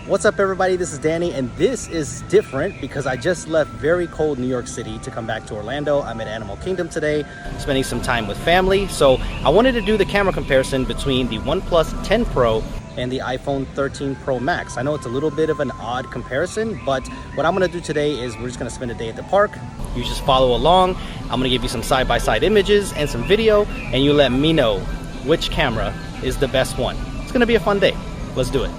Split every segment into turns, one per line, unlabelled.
What's up everybody, this is Danny, and this is different because I just left very cold New York City to come back to Orlando. I'm at Animal Kingdom today, spending some time with family. So I wanted to do the camera comparison between the OnePlus 10 Pro and the iPhone 13 Pro Max. I know it's a little bit of an odd comparison, but what I'm gonna do today is we're just gonna spend a day at the park. You just follow along. I'm gonna give you some side-by-side images and some video, and you let me know which camera is the best one. It's gonna be a fun day. Let's do it.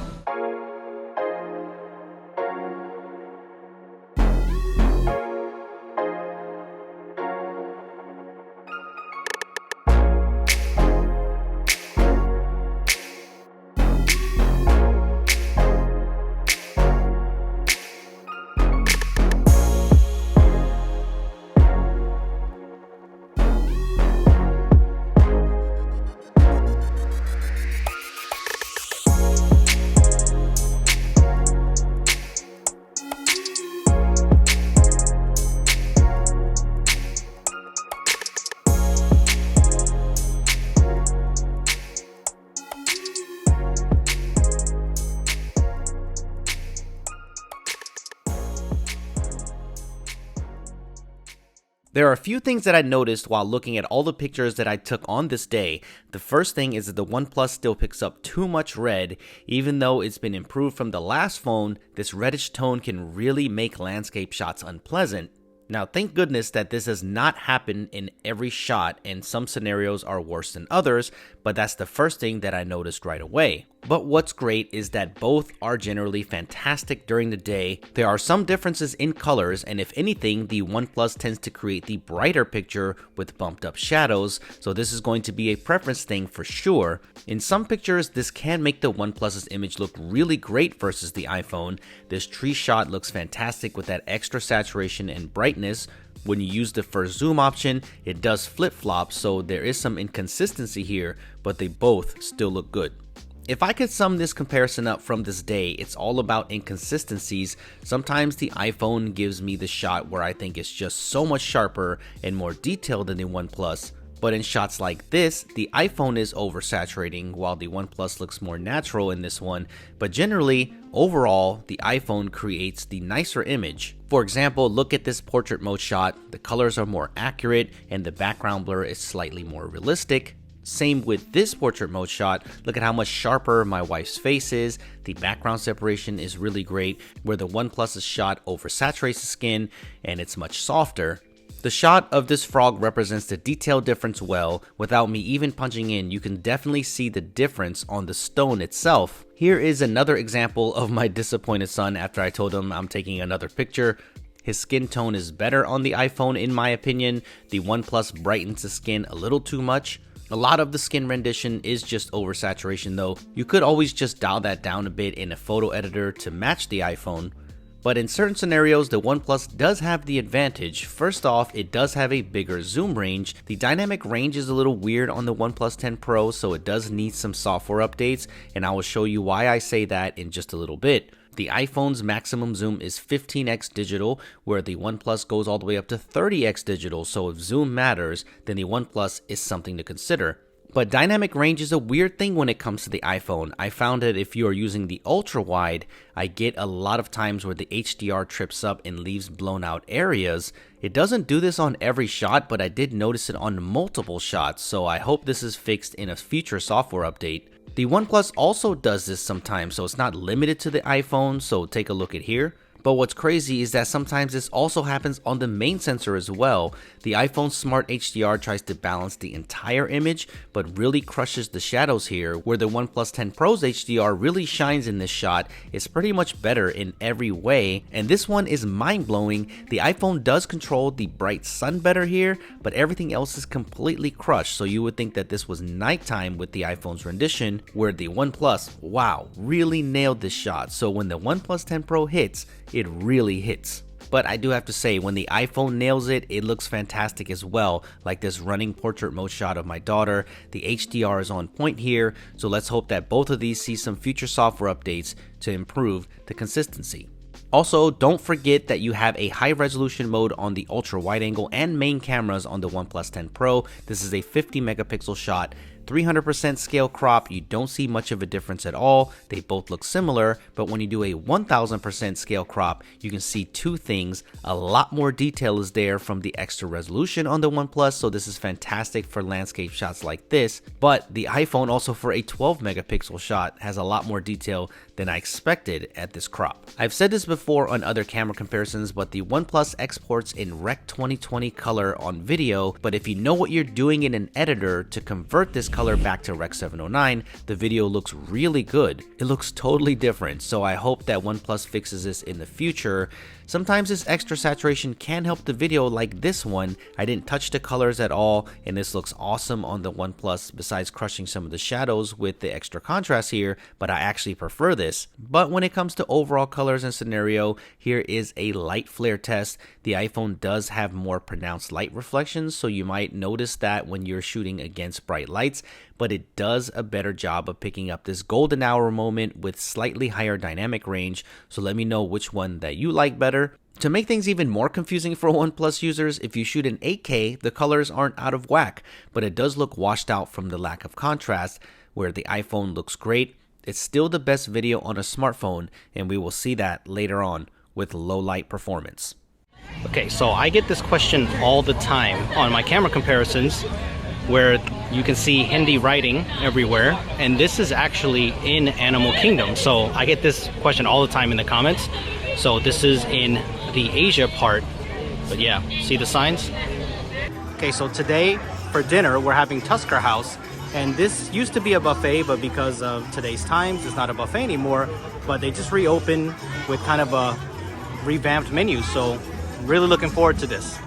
There are a few things that I noticed while looking at all the pictures that I took on this day. The first thing is that the OnePlus still picks up too much red. Even though it's been improved from the last phone, this reddish tone can really make landscape shots unpleasant. Now, thank goodness that this does not happen in every shot, and some scenarios are worse than others, but that's the first thing that I noticed right away. But what's great is that both are generally fantastic during the day. There are some differences in colors, and if anything, the OnePlus tends to create the brighter picture with bumped up shadows, so this is going to be a preference thing for sure. In some pictures, this can make the OnePlus's image look really great versus the iPhone. This tree shot looks fantastic with that extra saturation and brightness. When you use the first zoom option, it does flip-flop, so there is some inconsistency here, but they both still look good. If I could sum this comparison up from this day, it's all about inconsistencies. Sometimes the iPhone gives me the shot where I think it's just so much sharper and more detailed than the OnePlus. But in shots like this, the iPhone is oversaturating while the OnePlus looks more natural in this one. But generally, overall, the iPhone creates the nicer image. For example, look at this portrait mode shot. The colors are more accurate and the background blur is slightly more realistic. Same with this portrait mode shot. Look at how much sharper my wife's face is. The background separation is really great, where the OnePlus's shot oversaturates the skin and it's much softer. The shot of this frog represents the detail difference well. Without me even punching in, you can definitely see the difference on the stone itself. Here is another example of my disappointed son after I told him I'm taking another picture. His skin tone is better on the iPhone in my opinion. The OnePlus brightens the skin a little too much. A lot of the skin rendition is just oversaturation though. You could always just dial that down a bit in a photo editor to match the iPhone. But in certain scenarios, the OnePlus does have the advantage. First off, it does have a bigger zoom range. The dynamic range is a little weird on the OnePlus 10 Pro, so it does need some software updates, and I will show you why I say that in just a little bit. The iPhone's maximum zoom is 15x digital, where the OnePlus goes all the way up to 30x digital, so if zoom matters, then the OnePlus is something to consider. But dynamic range is a weird thing when it comes to the iPhone. I found that if you are using the ultra wide, I get a lot of times where the HDR trips up and leaves blown out areas. It doesn't do this on every shot, but I did notice it on multiple shots, so I hope this is fixed in a future software update. The OnePlus also does this sometimes, so it's not limited to the iPhone, so take a look at here. But what's crazy is that sometimes this also happens on the main sensor as well. The iPhone Smart HDR tries to balance the entire image, but really crushes the shadows here, where the OnePlus 10 Pro's HDR really shines in this shot. It's pretty much better in every way, and this one is mind-blowing. The iPhone does control the bright sun better here, but everything else is completely crushed, so you would think that this was nighttime with the iPhone's rendition, where the OnePlus, wow, really nailed this shot. So when the OnePlus 10 Pro hits, it really hits. But I do have to say, when the iPhone nails it, it looks fantastic as well, like this running portrait mode shot of my daughter. The HDR is on point here, so let's hope that both of these see some future software updates to improve the consistency. Also, don't forget that you have a high resolution mode on the ultra wide angle and main cameras on the OnePlus 10 Pro. This is a 50 megapixel shot. 300% scale crop, you don't see much of a difference at all. They both look similar, but when you do a 1000% scale crop, you can see two things. A lot more detail is there from the extra resolution on the OnePlus, so this is fantastic for landscape shots like this. But the iPhone, also for a 12 megapixel shot, has a lot more detail than I expected at this crop. I've said this before on other camera comparisons, but the OnePlus exports in Rec 2020 color on video, but if you know what you're doing in an editor to convert this color back to Rec 709, the video looks really good. It looks totally different, so I hope that OnePlus fixes this in the future. Sometimes this extra saturation can help the video, like this one. I didn't touch the colors at all, and this looks awesome on the OnePlus besides crushing some of the shadows with the extra contrast here, but I actually prefer this. But when it comes to overall colors and scenario, here is a light flare test. The iPhone does have more pronounced light reflections, so you might notice that when you're shooting against bright lights, but it does a better job of picking up this golden hour moment with slightly higher dynamic range, so let me know which one that you like better. To make things even more confusing for OnePlus users, if you shoot in 8K, the colors aren't out of whack, but it does look washed out from the lack of contrast, where the iPhone looks great. It's still the best video on a smartphone, and we will see that later on with low light performance.
Okay, so I get this question all the time on my camera comparisons, where you can see Hindi writing everywhere, and this is actually in Animal Kingdom. So I get this question all the time in the comments. So this is in the Asia part, but yeah, see the signs? Okay, so today for dinner we're having Tusker House, and this used to be a buffet, but because of today's times it's not a buffet anymore, but they just reopened with kind of a revamped menu, so really looking forward to this.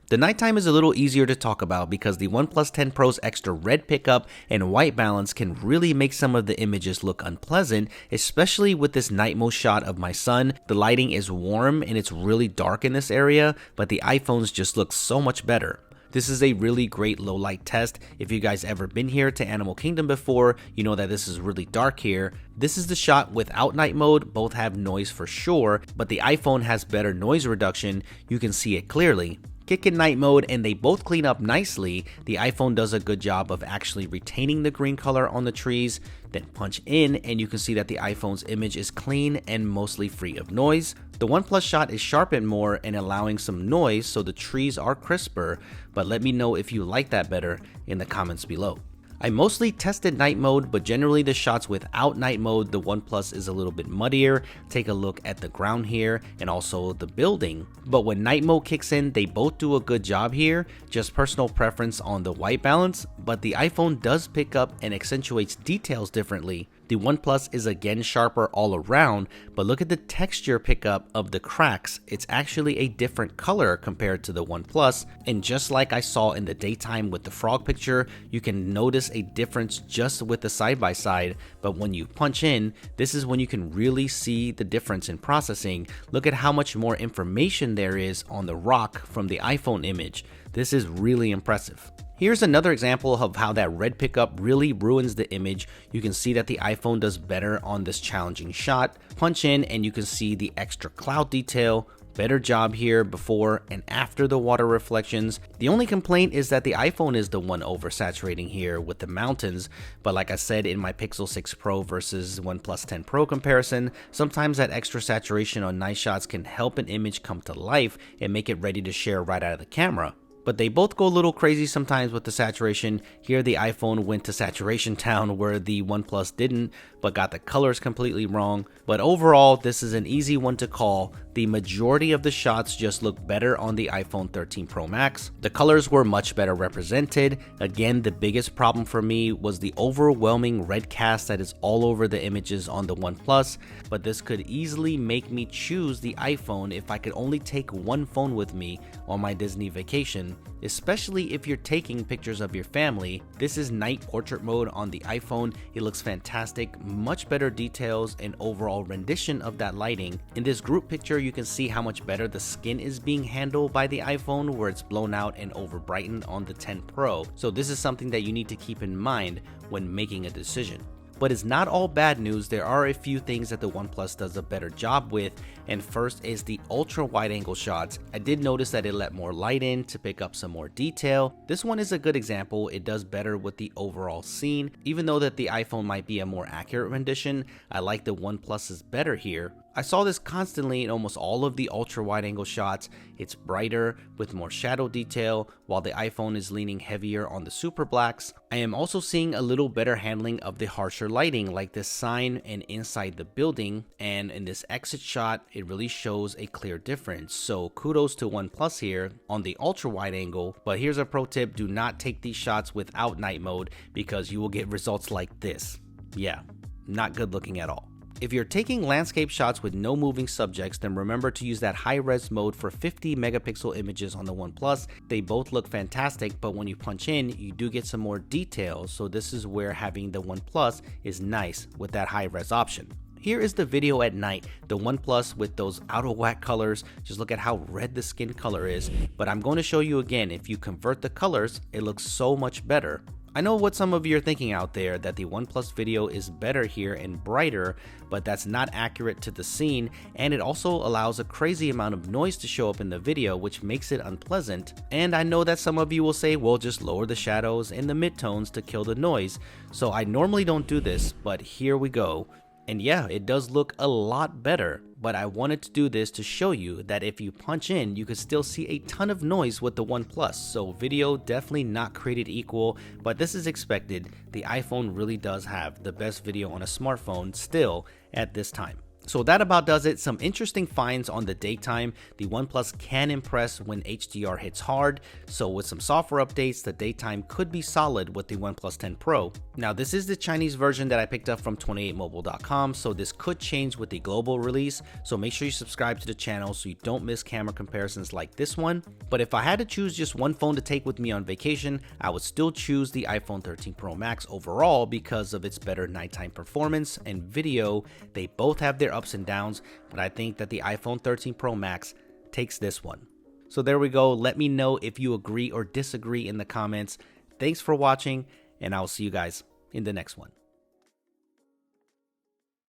The nighttime is a little easier to talk about because the OnePlus 10 Pro's extra red pickup and white balance can really make some of the images look unpleasant, especially with this night mode shot of my son. The lighting is warm and it's really dark in this area, but the iPhones just look so much better. This is a really great low light test. If you guys ever been here to Animal Kingdom before, you know that this is really dark here. This is the shot without night mode. Both have noise for sure, but the iPhone has better noise reduction. You can see it clearly. Kick in night mode and they both clean up nicely. The iPhone does a good job of actually retaining the green color on the trees. Then punch in and you can see that the iPhone's image is clean and mostly free of noise. The OnePlus shot is sharpened more and allowing some noise, so the trees are crisper, but let me know if you like that better in the comments below. I mostly tested night mode, but generally the shots without night mode, the OnePlus is a little bit muddier. Take a look at the ground here and also the building. But when night mode kicks in, they both do a good job here. Just personal preference on the white balance, but the iPhone does pick up and accentuates details differently. The OnePlus is again sharper all around, but look at the texture pickup of the cracks. It's actually a different color compared to the OnePlus, and just like I saw in the daytime with the frog picture, you can notice a difference just with the side-by-side, but when you punch in, this is when you can really see the difference in processing. Look at how much more information there is on the rock from the iPhone image. This is really impressive. Here's another example of how that red pickup really ruins the image. You can see that the iPhone does better on this challenging shot. Punch in and you can see the extra cloud detail. Better job here before and after the water reflections. The only complaint is that the iPhone is the one oversaturating here with the mountains, but like I said in my Pixel 6 Pro versus OnePlus 10 Pro comparison, sometimes that extra saturation on night shots can help an image come to life and make it ready to share right out of the camera. But they both go a little crazy sometimes with the saturation. Here the iPhone went to saturation town where the OnePlus didn't, but got the colors completely wrong. But overall, this is an easy one to call. The majority of the shots just look better on the iPhone 13 Pro Max. The colors were much better represented. Again, the biggest problem for me was the overwhelming red cast that is all over the images on the OnePlus, but this could easily make me choose the iPhone if I could only take one phone with me on my Disney vacation, especially if you're taking pictures of your family. This is night portrait mode on the iPhone. It looks fantastic, much better details and overall rendition of that lighting. In this group picture, you can see how much better the skin is being handled by the iPhone, where it's blown out and over brightened on the 10 Pro. So this is something that you need to keep in mind when making a decision. But it's not all bad news. There are a few things that the OnePlus does a better job with, and first is the ultra wide angle shots. I did notice that it let more light in to pick up some more detail. This one is a good example. It does better with the overall scene. Even though that the iPhone might be a more accurate rendition, I like the OnePlus's better here. I saw this constantly in almost all of the ultra wide angle shots. It's brighter with more shadow detail, while the iPhone is leaning heavier on the super blacks. I am also seeing a little better handling of the harsher lighting, like this sign and inside the building, and in this exit shot it really shows a clear difference. So kudos to OnePlus here on the ultra wide angle. But here's a pro tip: do not take these shots without night mode, because you will get results like this. Yeah, not good looking at all. If you're taking landscape shots with no moving subjects, then remember to use that high-res mode for 50 megapixel images on the OnePlus. They both look fantastic, but when you punch in, you do get some more details. So this is where having the OnePlus is nice with that high-res option. Here is the video at night, the OnePlus with those out of whack colors. Just look at how red the skin color is. But I'm going to show you again, if you convert the colors, it looks so much better. I know what some of you are thinking out there, that the OnePlus video is better here and brighter, but that's not accurate to the scene, and it also allows a crazy amount of noise to show up in the video, which makes it unpleasant. And I know that some of you will say, well, just lower the shadows and the midtones to kill the noise. So I normally don't do this, but here we go. And yeah, it does look a lot better, but I wanted to do this to show you that if you punch in, you could still see a ton of noise with the OnePlus. So video definitely not created equal, but this is expected. The iPhone really does have the best video on a smartphone still at this time. So that about does it. Some interesting finds on the daytime. The OnePlus can impress when HDR hits hard, so with some software updates, the daytime could be solid with the OnePlus 10 Pro. Now this is the Chinese version that I picked up from 28mobile.com, so this could change with the global release, so make sure you subscribe to the channel so you don't miss camera comparisons like this one. But if I had to choose just one phone to take with me on vacation, I would still choose the iPhone 13 Pro Max overall because of its better nighttime performance and video. They both have their ups and downs, but I think that the iPhone 13 Pro Max takes this one. So there we go. Let me know if you agree or disagree in the comments. Thanks for watching, and I'll see you guys in the next one.